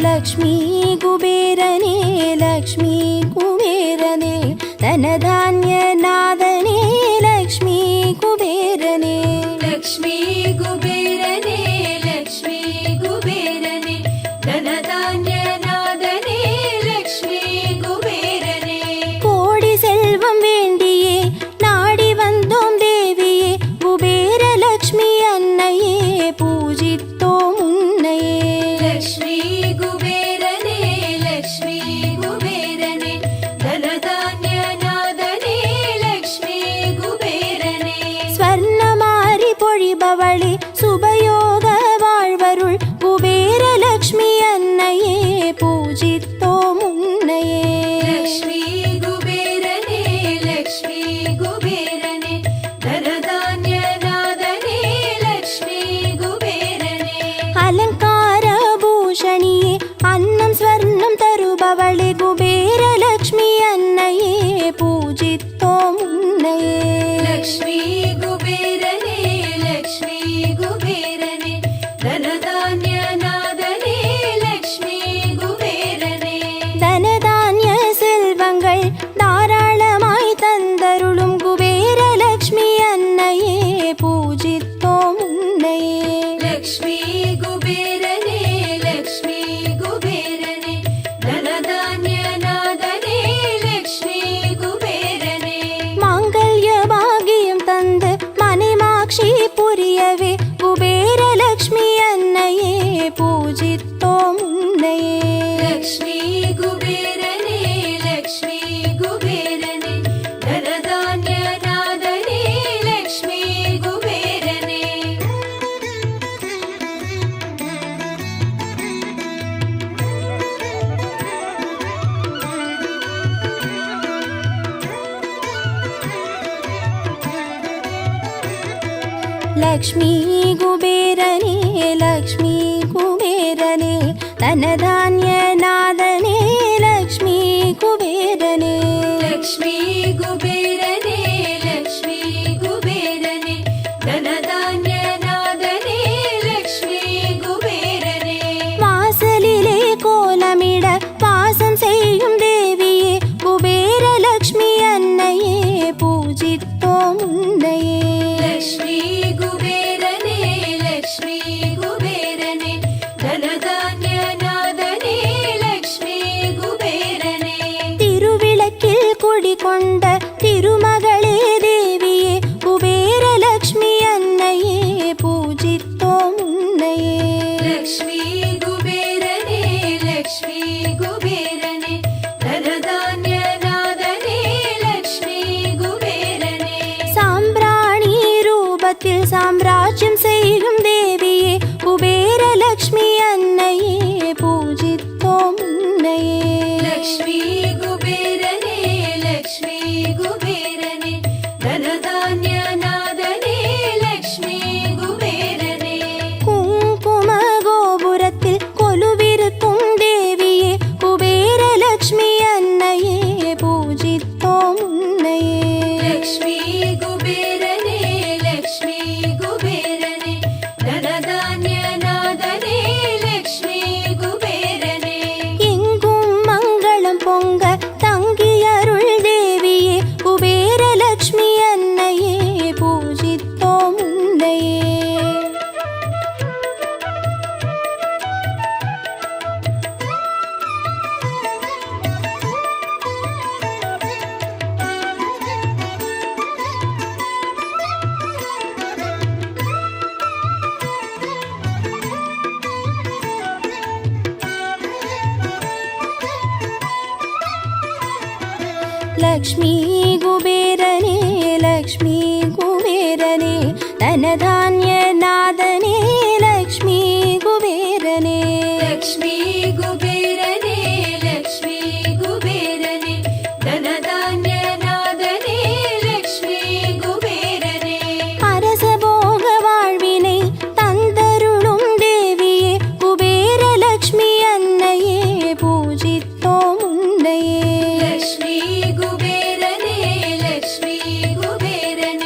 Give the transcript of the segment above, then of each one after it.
லக்ஷ்மி குபேரனே லக்ஷ்மி குபேரனே தனதான்ய நாதனே லக்ஷ்மி குபேரனே லக்ஷ்மி குபேரனே லக்ஷ்மி குபேரனே தனதான்ய நாதனே லக்ஷ்மி குபேரனே கோடி செல்வம் வேண்டியே நாடி வந்தோம் தேவியே குபேர லக்ஷ்மி அன்னையே பூஜித்தோம் உன்னையே லக்ஷ்மி குபேரனே லக்ஷ்மி குபேரனே தனதான்ய நாதனே லக்ஷ்மி குபேரனே ஸ்வர்ணமாரி பொழிபவளே சுபயோக வாழ்வருள் குபேர லக்ஷ்மி அன்னையே பூஜித்தோம் உன்னையே லக்ஷ்மி குபேரனே லக்ஷ்மி குபேரனே தனதான்ய நாதனே லக்ஷ்மி குபேரனே அலங்கார பூஷணியே அன்னம் ஸ்வர்ணம் தருபவளே குபேர லக்ஷ்மி அன்னையே பூஜித்தோம் உன்னையே லக்ஷ்மி குபேரனே லக்ஷ்மி குபேரனே தனதான்ய நாதனே லக்ஷ்மி குபேரனே தனதான்ய செல்வங்கள் தாராளமாய் தந்தருளும் குபேர லக்ஷ்மி அன்னையே பூஜித்தோம் உன்னையே லக்ஷ்மி குபேரனே லக்ஷ்மி குபேரனே தனதான்ய நாதனே லக்ஷ்மி குபேரனே மாங்கல்ய பாகியம் தந்து மணிமாட்சி புரியவே குபேர லக்ஷ்மி அன்னையே பூஜித்தோம் உன்னையே லக்ஷ்மி குபேரனே லக்ஷ்மி குபேரனே தனதான்ய நாதனே லக்ஷ்மி குபேரனே லக்ஷ்மி குபேரனே லக்ஷ்மி குபேரனே தனதான்ய நாதனே லக்ஷ்மி குபேரனே லக்ஷ்மி குபேரனே லக்ஷ்மி குபேரனே தனதான்ய நாதனே லக்ஷ்மி குபேரனே வாசலிலே கோலமிட வாசம் செய்யும் தேவியே குபேர லக்ஷ்மி அன்னையே பூஜித்தோம் உன்னையே லக்ஷ்மி குபேரனே லக்ஷ்மி குபேரனே தனதான்ய நாதனே லக்ஷ்மி குபேரனே திருவிளக்கில் குடிகொண்ட திருமகளே தேவியே குபேர லக்ஷ்மி அன்னையே பூஜித்தோம் உன்னையே லக்ஷ்மி குபேரனே லக்ஷ்மி குபேரனே தனதான்ய நாதனே லக்ஷ்மி குபேரனே சாம்பிராணி ரூபத்தில் சாம்ராஜ்யம் செய்யும் தேவியே குபேர லக்ஷ்மி அன்னையே பூஜித்தோம் உன்னையே லக்ஷ்மி குபேரனே லக்ஷ்மி குபேரனே தனதான்ய நாதனே லக்ஷ்மி குபேரனே குங்கும கோபுரத்தில் கொலுவிருக்கும் தேவியே குபேர லக்ஷ்மி அன்னையே பூஜித்தோம் உன்னையே லக்ஷ்மி குபேரனே லக்ஷ்மி குபேரனே தனதான்ய நாதனே லக்ஷ்மி குபேரனே எங்கும் மங்களம் பொங்க தங்கியருள் தேவியே குபேர லக்ஷ்மி அன்னையே பூஜித்தோம் உன்னையே லக்ஷ்மி குபேரனே லக்ஷ்மி குபேரனே தனதான்ய நாதனே லக்ஷ்மி குபேரனே லக்ஷ்மி குபேரனே லக்ஷ்மி குபேரனே தனதான்ய நாதனே லக்ஷ்மி குபேரனே அரச போக வாழ்வினை தந்தருளும் தேவியே குபேர லக்ஷ்மி அன்னையே பூஜித்தோம் உன்னையே லக்ஷ்மி குபேரனே லக்ஷ்மி குபேரனே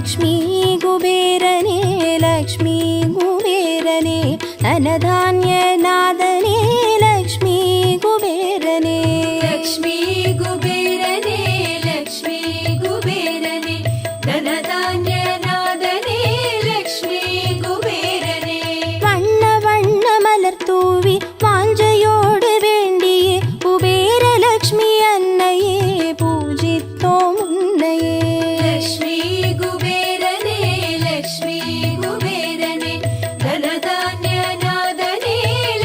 லக்ஷ்மி குபேரனே லக்ஷ்மி குபேரனே தனதான்ய நாதனே லக்ஷ்மி குபேரனே லக்ஷ்மி குபேரனே லக்ஷ்மி குபேரனே தனதான்ய நாதனே லக்ஷ்மி குபேரனே வண்ண வண்ண மலர் தூவி வாஞ்சையோடு வேண்டியே குபேர லக்ஷ்மி அன்னையே பூஜித்தோம் உன்னையே லக்ஷ்மி குபேரனே லக்ஷ்மி குபேரனே தனதான்ய நாதனே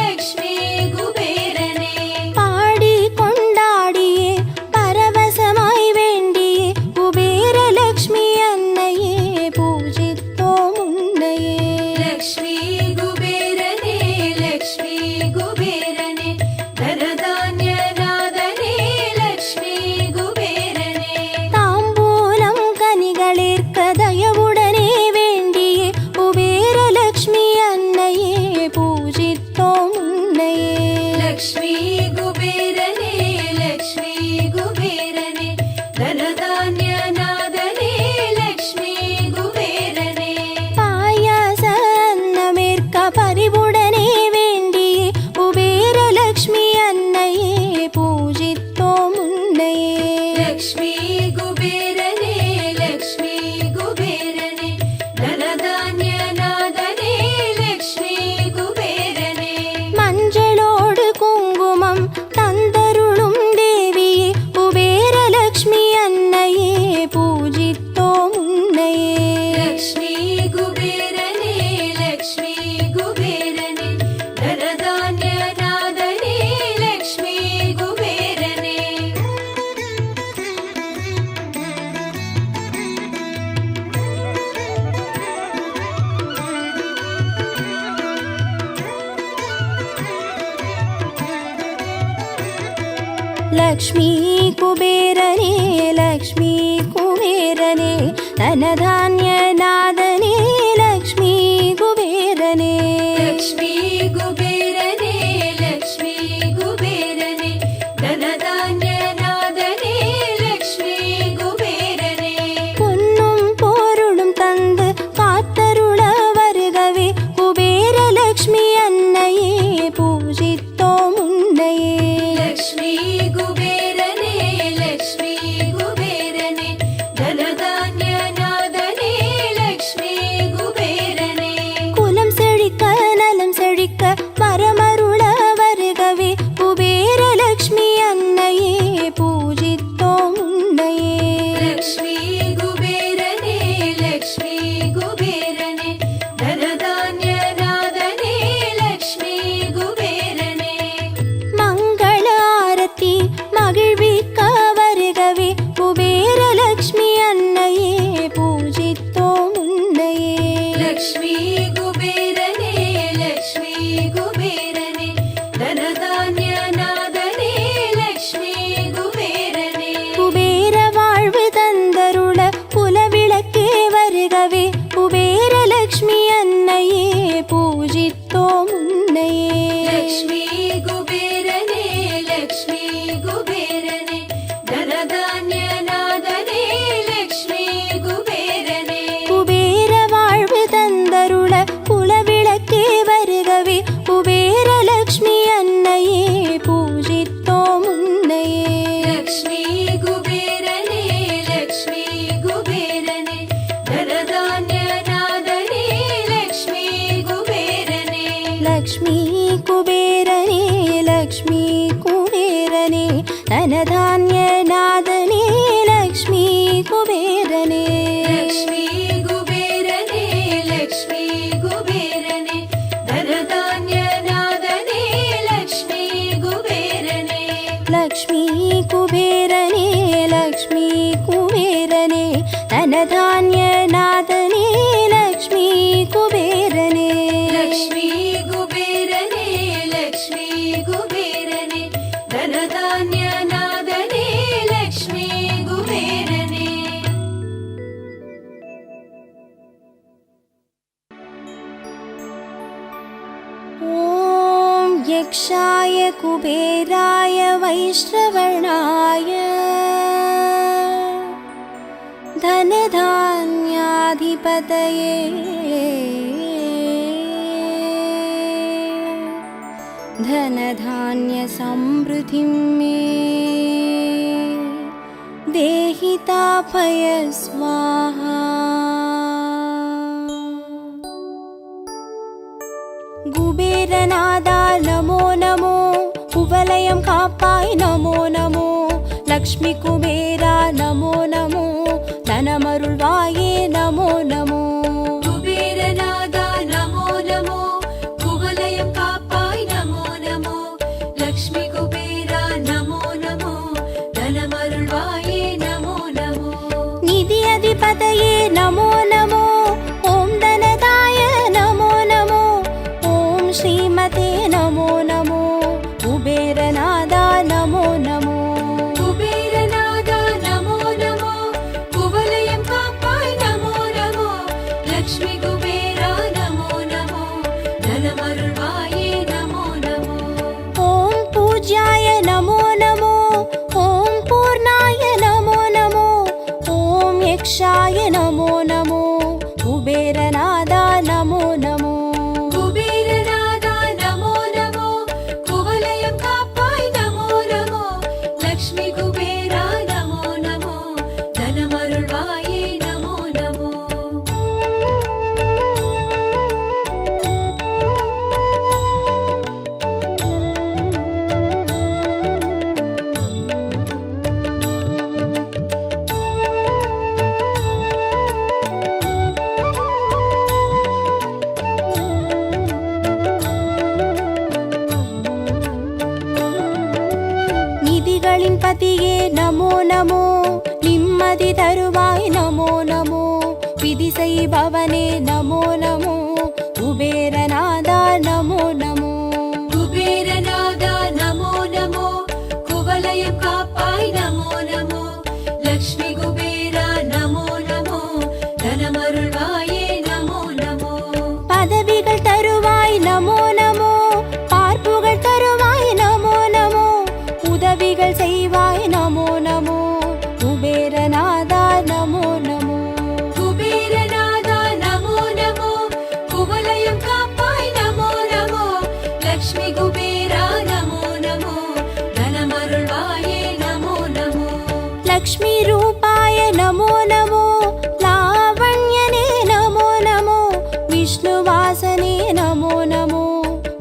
லக்ஷ்மி குபேரனே பாடி கொண்டாடியே பரவசமாய் வேண்டியே குபேர லக்ஷ்மி அன்னையே பூஜித்தோம் உன்னையே லக்ஷ்மி குபேரனே லக்ஷ்மி குபேரனே தனதான்ய நாதனே லக்ஷ்மி குபேரனே தாம்பூலம் கனிகளேற்க தயவுடனே வேண்டியே குபேர லக்ஷ்மி அன்னையே பூஜித்தோம் உன்னையே லக்ஷ்மி குபேரனே லக்ஷ்மி குபேரனே தனதான்ய நாதனே லக்ஷ்மி குபேரனே பாயாச அன்னமேற்க பரிவுடனே வேண்டியே குபேர லக்ஷ்மி அன்னையே பூஜித்தோம் உன்னையே லக்ஷ்மி குபேரனே லக்ஷ்மி குபேரனே தனதான்ய நாதனே லக்ஷ்மி குபேரனே மஞ்சளோடு குங்குமம் தந்தருளும் தேவியே குபேர லக்ஷ்மி அன்னையே பூஜித்தோம் உன்னையே லக்ஷ்மி குபேரனே லக்ஷ்மி குபேரனே தனதான்ய நாதனே லக்ஷ்மி குபேரனே லக்ஷ்மி குபேரனே லக்ஷ்மி குபேரனே தனதான்ய நாதனே லக்ஷ்மி குபேரனே லக்ஷ்மி குபேரனே லக்ஷ்மி குபேரனே தனதான்ய நாதனே லக்ஷ்மி குபேரனே பொன்னும் பொருளும் தந்து காத்தருள வருகவே குபேர லக்ஷ்மி அன்னையே பூஜித்தோம் உன்னையே லக்ஷ்மி குபேரனே லக்ஷ்மி குபேரனே தனதான்ய நாதனே லக்ஷ்மி குபேரனே குலம் செழிக்க நலம் செழிக்க வரமருள வருகவே குபேர லக்ஷ்மி அன்னையே பூஜித்தோம் உன்னையே லக்ஷ்மி குபேரனே லக்ஷ்மி குபேரனே தனதான்ய நாதனே லக்ஷ்மி குபேரனே மங்கள ஆரத்தி மகிழ்விக்க வருகவே குபேர லக்ஷ்மி அன்னையே பூஜித்தோம் உன்னையே லக்ஷ்மி குபேரனே லக்ஷ்மி குபேரனே தனதான்ய நாதனே லக்ஷ்மி குபேரனே குபேர வாழ்வு தந்தருள குலவிளக்கே வருகவே குபேர லக்ஷ்மி அன்னையே பூஜித்தோம் உன்னையே லக்ஷ்மி குபேரனே லக்ஷ்மி குபேரனே தனதான்ய நாதனே லக்ஷ்மி குபேரனே குபேர வாழ்வு தந்தருள குலவிளக்கே வருகவே குபேர லக்ஷ்மி அன்னையே பூஜித்தோம் உன்னையே லக்ஷ்மி குபேரனே லக்ஷ்மி குபேரனே தனதான்ய நாதனே லக்ஷ்மி குபேரனே லக்ஷ்மி குபேரனே லக்ஷ்மி குபேரனே தனதான்ய நாதனே லக்ஷ்மி குபேரனே லக்ஷ்மி குபேரனே லக்ஷ்மி குபேரனே தனதான்ய நாதனே லக்ஷ்மி குபேரனே லக்ஷ்மி குபேரனே லக்ஷ்மி குபேரனே தனதான்ய நாதனே லக்ஷ்மி குபேரனே லக்ஷ்மி குபேரனே லக்ஷ்மி குபேரனே தனதான்ய நாதனே லக்ஷ்மி குபேரனே ஓம் யக்ஷாய குபேராய வைஷ்ணவனாய धनधान्याधिपतये धनधान्यसमृद्धिं मे देहि तापय स्वाहा। कुबेरनादा नमो नमो, कुवलयं कापाय नमो नमो, लक्ष्मी कुबेरा नमो नमो, धनमरुळ्वाये नमो नमो। कुबेरनादा नमो नमो, कुवलयं कापाय नमो नमो, लक्ष्मी कुबेरा नमो नमो, धनमरुळ्वाये नमो नमो। निधि अधिपतये नमो नमो, ॐ धनदाय नमो नमो, ॐ श्रीमते नमो नमो, कुबेरनादा नमो नमो। कुबेरनादा नमो नमो, कुवलयं कापाय नमो नमो, लक्ष्मी कुबेरा नमो नमो, धनमरुळ्वाये नमो नमो। ॐ पूज्याय नमो नमो, ॐ पूर्णाय नमो नमो, ॐ यक्षाय नमो नमो, कुबेरनादा नमो नमो। कुबेरनादा नमो नमो, कुवलयं कापाय नमो नमो, लक्ष्मी कुबेरा नमो नमो, धनमरुळ्वाये नमो नमो। நிதிகளின் பதியே நமோ நமோ, நிம்மதி தருவாய் நமோ நமோ, விதி செய்பவனே நமோ நமோ, குபேரநாதா நமோ நமோ। कुबेरनादा नमो नमो, कुवलयं कापाय नमो नमो, लक्ष्मी कुबेरा नमो नमो, धनमरुळ्वाये नमो नमो। பதவிகள் தருவாய் நமோ நமோ, பார்ப்புகள் தருவாய் நமோ நமோ, உதவிகள் செய்வாய் நமோ நமோ, குபேரநாதா நமோ நமோ। कुबेरनादा नमो नमो, कुवलयं कापाय नमो नमो, लक्ष्मी कुबेरा नमो नमो, धनमरुळ्वाये नमो नमो। लक्ष्मी रूपाय नमो नमो, लावण्यने नमो नमो, विष्णुवासने नमो नमो,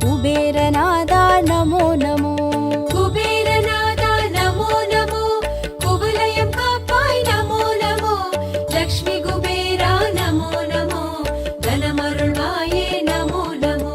कुबेरनादा नमो नमो। कुबेरनादा नमो नमो, कुवलयं कापाय नमो नमो, लक्ष्मी कुबेरा नमो नमो, धनमरुळ्वाये नमो नमो।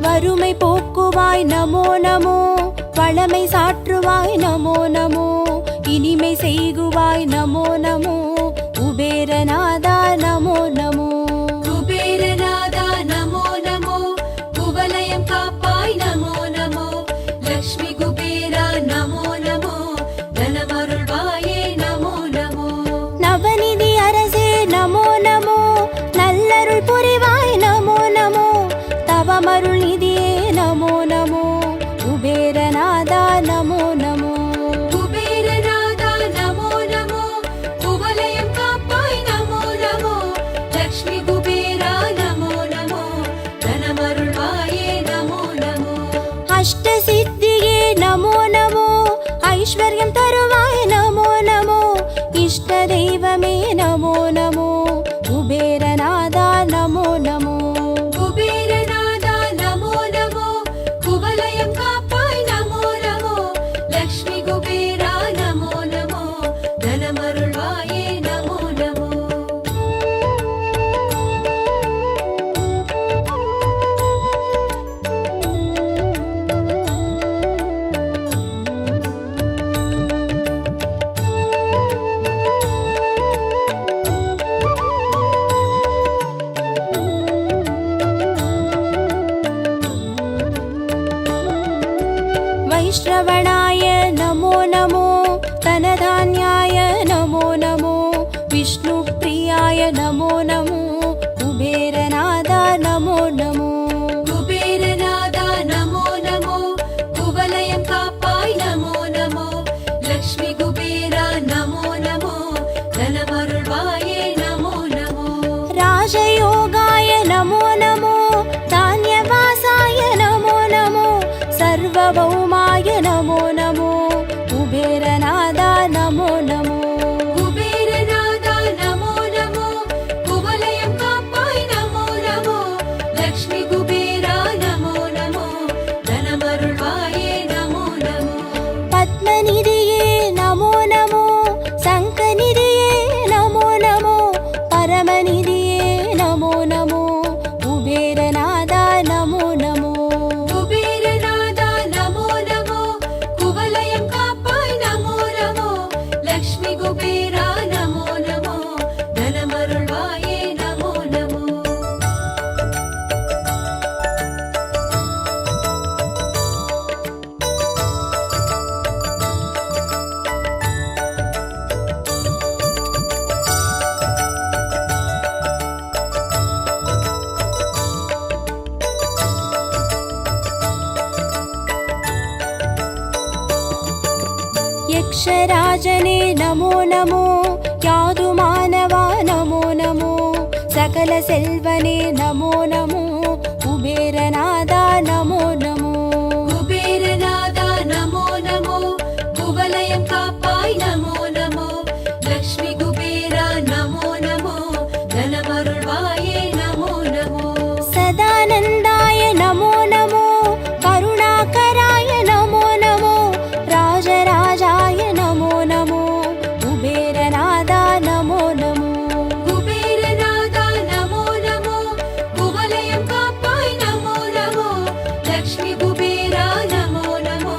வறுமை போக்குவாய் நமோ நமோ, வளமை சாற்றுவாய் நமோ நமோ, இனிமை செய்குவாய் நமோ நமோ, குபேரநாதா நமோ நமோ। कुबेरनादा नमो नमो, कुवलयं कापाय नमो नमो, लक्ष्मी कुबेरा नमो नमो, धनमरुळ्वाये नमो नमो। நவநிதி அரசே நமோ நமோ, நல்லருள் புரிவாய் நமோ நமோ, தவமருள் நிதியே நமோ நமோ, குபேரநாதா நமோ நமோ। कुबेरनादा नमो नमो, कुवलयं कापाय नमो नमो, लक्ष्मी कुबेरा नमो नमो, धनमरुळ्वाये नमो नमो। अष्टसिद्धिये नमो नमो, ऐश्वर्यं तरुवाय नमो नमो, इष्टदैवमे नमो नमो, कुबेरनादा नमो नमो। कुबेरनादा नमो नमो, कुवलयं कापाय नमो नमो, लक्ष्मी कुबेरा नमो नमो, धनमरुळ्वाये नमो नमो। विष्णुप्रियाय नमो नमो कुबेरनादा नमो नमो कुबेरनादा नमो नमो कुवलयं कापाय नमो नमो लक्ष्मी कुबेरा नमो नमो धनमरुळ्वाये नमो नमो राजयोगाय नमो नमो धान्यवासाय नमो नमो सर्वभौमाय नमो नमो कुबेरनादा नमो नमो कुबेरनादा नमो नमो कुवलयं कापाय नमो नमो लक्ष्मी कुबेरा नमो नमो धनमरुळ्वाये नमो नमो पद्मनिधिये नमो नमो शङ्खनिधिये नमो नमो परमनिधिये नमो नमो कुबेरनादा नमो नमो कुबेरनादा नमो नमो कुवलयं कापाय नमो नमो लक्ष्मी कुबेरा नमो नमो धनमरुळ्वाये नमो नमो यक्षराजने नमो नमो यादुमानवा नमो नमो सकलसेल्वने नमो नमो कुबेरनादा नमो नमो कुबेरनादा नमो नमो कुवलयं कापाय नमो नमो लक्ष्मी कुबेरा नमो नमो धनमरुळ्वाये नमो नमो सदानन्दाय नमो नमो करुणाकराय नमो नमो राजराजाय नमो नमो कुबेरनादा नमो नमो कुबेरनादा नमो नमो कुवलयं कापाय नमो नमो लक्ष्मी कुबेरा नमो नमो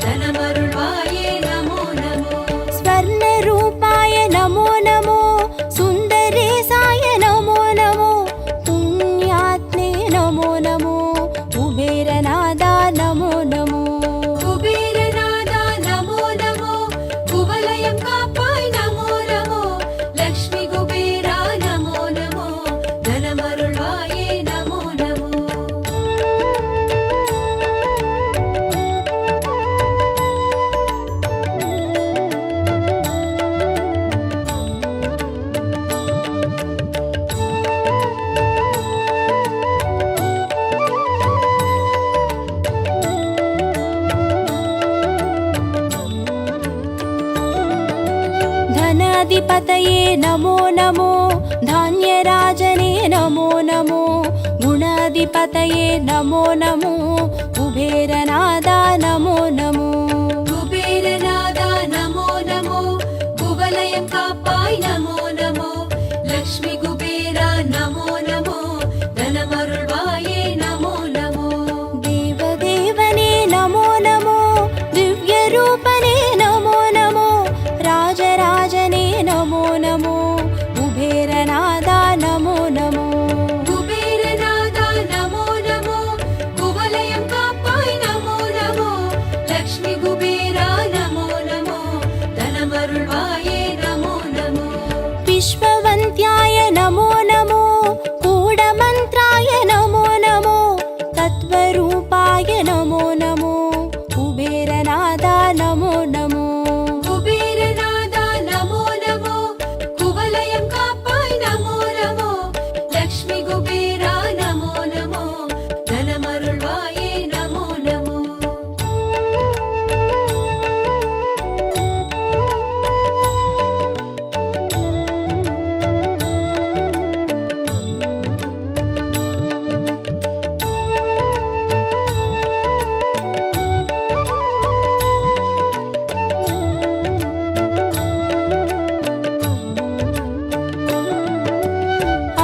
धनमरुळ्वाये नमो नमो स्वर्णरूपाय नमो नमो सुन्दरेशाय नमो नमो पुण्यात्मे नमो नमो कुबेरनादा नमो नमो कुबेरनादा नमो नमो कुवलयं कापाय नमो नमो लक्ष्मी कुबेरा नमो नमो धनमरुळ्वाये नमो नमो धनाधिपतये नमो नमो धान्यराजने नमो नमो गुणाधिपतये नमो नमो कुबेरनादा नमो नमो कुबेरनादा नमो नमो कुवलयं कापाय नमो नमो लक्ष्मी कुबेरा नमो नमो धनमरुळ्वाये नमो नमो देवदेवने नमो नमो दिव्यरूपने नमो नमो राजराजने नमो नमो कुबेरनादा नमो नमो कुबेरनादा नमो नमो कुवलयं कापाय नमो नमो लक्ष्मी कुबेरा नमो नमो धनमरुळ्वाये नमो नमो विश्ववन्त्याय नमो नमो गूढमन्त्राय नमो नमो तत्त्वरूपाय नमो नमो कुबेरनादा नमो नमो कुबेरनादा नमो नमो कुवलयं कापाय नमो नमो लक्ष्मी कुबेरा नमो नमो धनमरुळ्वाये नमो नमो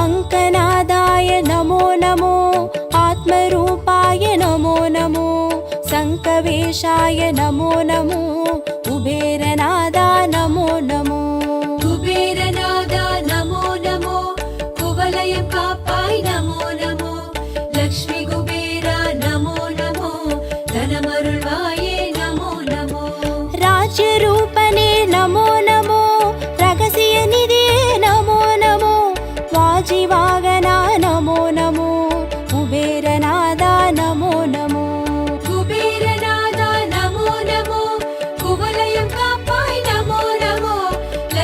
अङ्कनादाय नमो नमो आत्मरूपाय नमो नमो शङ्खवेशाय नमो नमो कुबेरनादा नमो नमो कुबेरनादा नमो नमो कुवलयं कापाय नमो नमो लक्ष्मी कुबेरा नमो नमो धनमरुळ्वाये नमो नमो राज्यरूपने नमो नमो रगसियनिधिये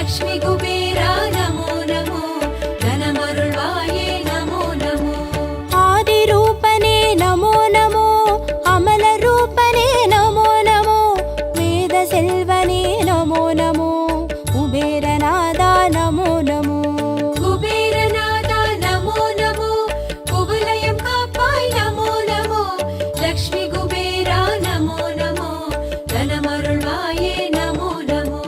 லக்ஷ்மி குபேரா நமோ நமோ தனமருள்வாயே நமோ நமோ ஆதிரூபனே நமோ நமோ அமல ரூபனே நமோ நமோ வேத செல்வனே நமோ நமோ குபேரநாதா நமோ நமோ குபேரநாதா நமோ நமோ குவலயம் காப்பாய் நமோ நமோ லக்ஷ்மி குபேரா நமோ நமோ தனமருள்வாயே நமோ நமோ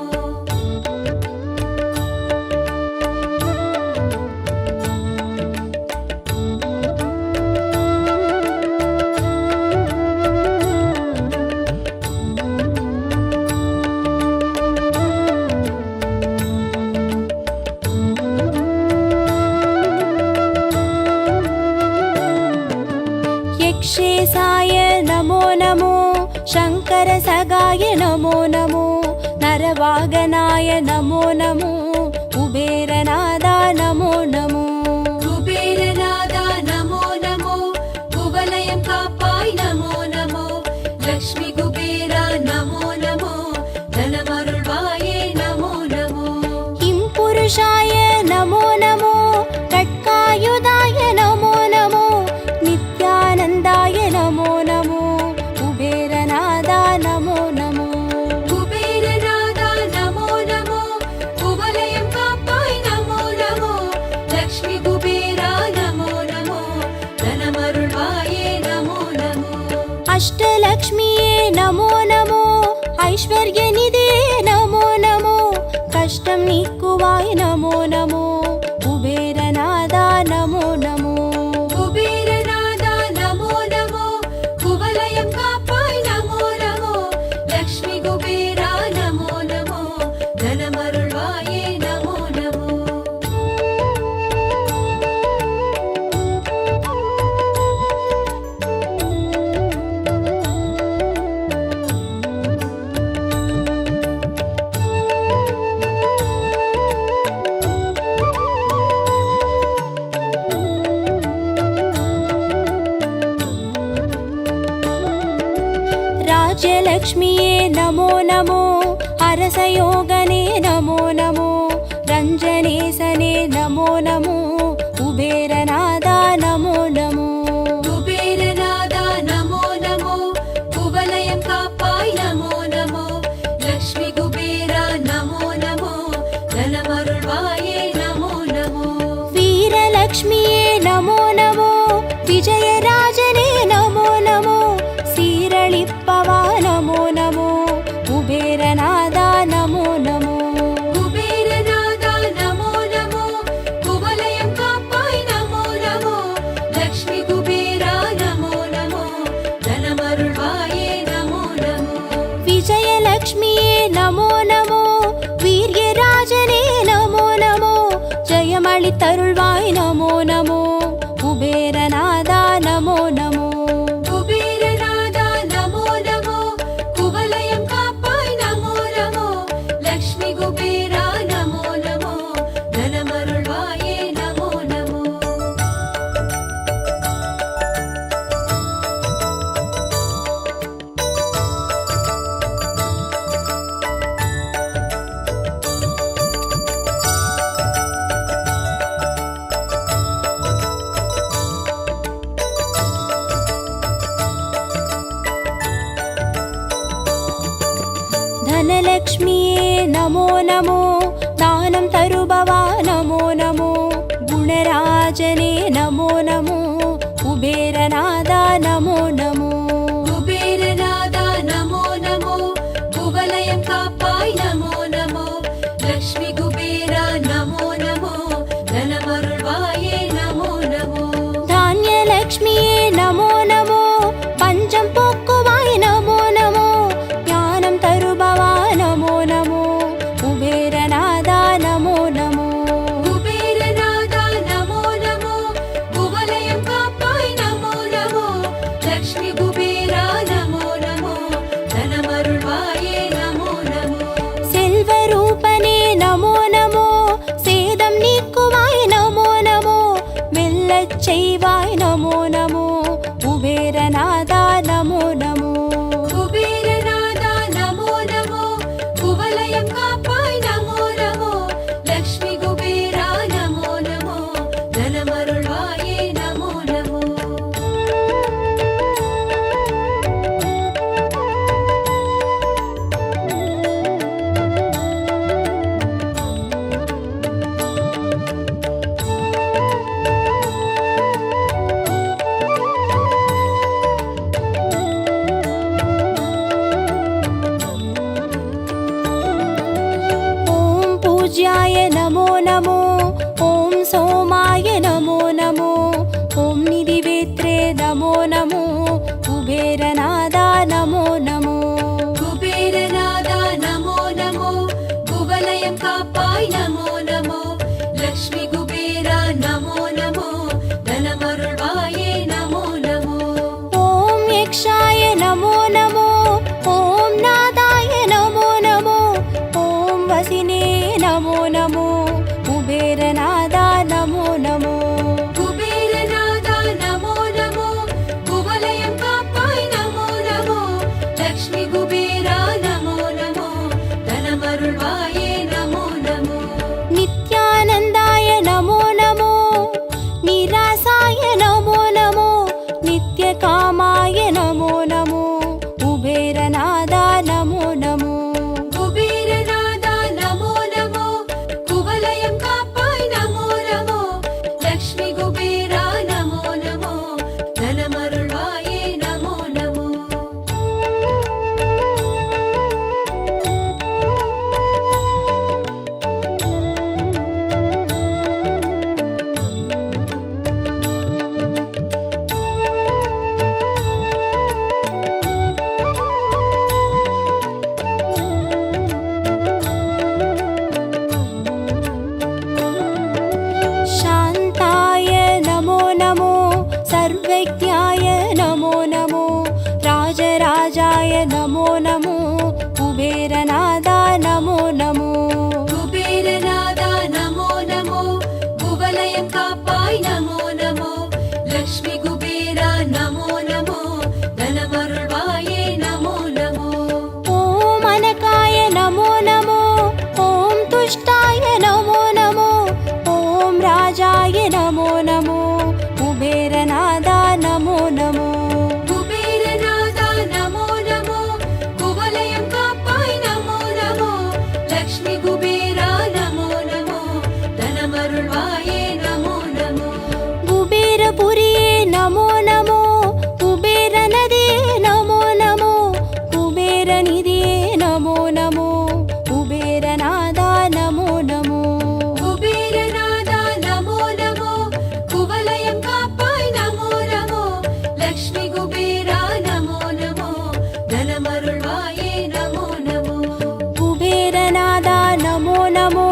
यक्षेशाय नमो नमो शङ्करसगाय नमो नमो नरवागनाय नमो नमो कुबेरनादा नमो नमो குபேரநாதா நமோ நமோ குவலயம் காப்பாய் நமோ நமோ லக்ஷ்மி குபேரா நமோ நமோ தனமருள்வாயே நமோ நமோ किं पुरुषाय नमो नमो खड्गायुधाय नमो नमो नित्यानन्दाय नमो नमो कुबेरनादा नमो नमो குபேரநாதா நமோ நமோ குவலயம் காப்பாய் நமோ நமோ லக்ஷ்மி குபேரா நமோ நமோ தனமருள்வாயே நமோ நமோ अष्टलक्ष्मीये नमो नमो ऐश्वर्यनिधिये नमो नमो कष्टं नीकुवाय नमो नमो कुबेरनादा नमो नमो குபேரநாதா நமோ நமோ குவலயம் காப்பாய் நமோ நமோ லக்ஷ்மி குபேரா நமோ நமோ தனமருள்வாயே நமோ நமோ राज्यलक्ष्मीये नमो नमो अरसयोगने नमो नमो रञ्जनेशने नमो नमो कुबेरनादा नमो नमो குபேரநாதா நமோ நமோ குவலயம் காப்பாய் நமோ நமோ லக்ஷ்மி குபேரா நமோ நமோ தனமருள்வாயே நமோ நமோ वीरलक्ष्मीये नमो नमो विजयराजने नमो नमो सीरळिप्पवा नमो नमो कुबेरनादा नमो नमो குபேரநாதா நமோ நமோ குவலயம் காப்பாய் நமோ நமோ லக்ஷ்மி குபேரா நமோ நமோ தனமருள்வாயே நமோ நமோ विजयलक्ष्मीये नमो नमो वीर्यराजने नमो नमो जयमळितरुळ्वाय नमो नमो कुबेरनादा नमो नमो குபேரநாதா நமோ நமோ குவலயம் காப்பாய் நமோ நமோ லக்ஷ்மி குபேரா நமோ நமோ தனமருள்வாயே நமோ நமோ धनलक्ष्मीये नमो नमो दानं तरुभवा नमो नमो गुणराजने नमो नमो कुबेरनादा नमो नमो குபேரநாதா நமோ நமோ குவலயம் காப்பாய் நமோ நமோ லக்ஷ்மி குபேரா நமோ நமோ தனமருள்வாயே நமோ நமோ धान्यलक्ष्मीये नमो नमो पञ्चं पोक्कुवाय नमो नमो ज्ञानं तरुभवा नमो नमो कुबेरनादा नमो नमो குபேரநாதா நமோ நமோ குவலயம் காப்பாய் நமோ நமோ லக்ஷ்மி पूज्याय नमो नमो ॐ सोमाय नमो नमो ॐ निधिवेत्रे नमो नमो कुबेरनादा नमो नमो कुबेरनादा नमो नमो कुवलयं कापाय नमो नमो लक्ष्मी कुबेरा नमो नमो धनमरुळ्वाये नमो नमो ॐ यक्षाय नमो नमो ॐ नादाय नमो नमो ॐ वसिने नमो नमो कुबेरनादा नमो नमो कुबेरनादा नमो नमो कुवलयं कापाय नमो नमो लक्ष्मी कुबेरा नमो नमो धनमरुळ्वाये नमो नमो नित्यानन्दाय नमो नमो निरासाय नमो नमो नित्यकामाय नमो नमो कुबेरनादा नमो नमो कुबेरनादा नमो नमो कुवलयं कापाय नमो नमो लक्ष्मी कुबेरा नमो नमो धनमरुळ्वाये नमो नमो शान्ताय नमो नमो सर्वज्ञाय नमो नमो राजराजाय नमो नमो कुबेरनादा नमो नमो कुबेरनादा नमो नमो कुवलयं कापाय नमो नमो लक्ष्मी कुबेरा नमो नमो धनमरुळ्वाये नमो नमो ॐ अनकाय नमो नमो ॐ तुष्टाय नमो नमो ॐ राजाय नमो नमो कुबेरनादा नमो नमो कुबेरनादा नमो नमो कुवलयं कापाय नमो नमो लक्ष्मी कुबेरा नमो नमो धनमरुळ्वाये नमो नमो कुबेरपुरिये नमो नमो कुबेरनदिये नमो नमो कुबेरनिधिये नमो नमो कुबेरनादा नमो नमो कुबेरनादा नमो नमो कुवलयं कापाय नमो नमो लक्ष्मी कुबेरा नमो नमो धनमरुळ्वाये नमो नमो कुबेरनादा नमो नमो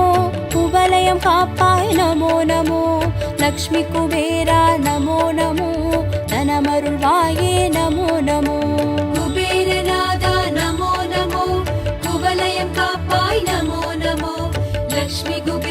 कुवलयं कापाय नमो नमो लक्ष्मी कुबेरा नमो नमो धनमरुळ्वाये नमो नमो कुबेरनादा नमो नमो कुवलयं कापाय नमो नमो लक्ष्मी कुबेरा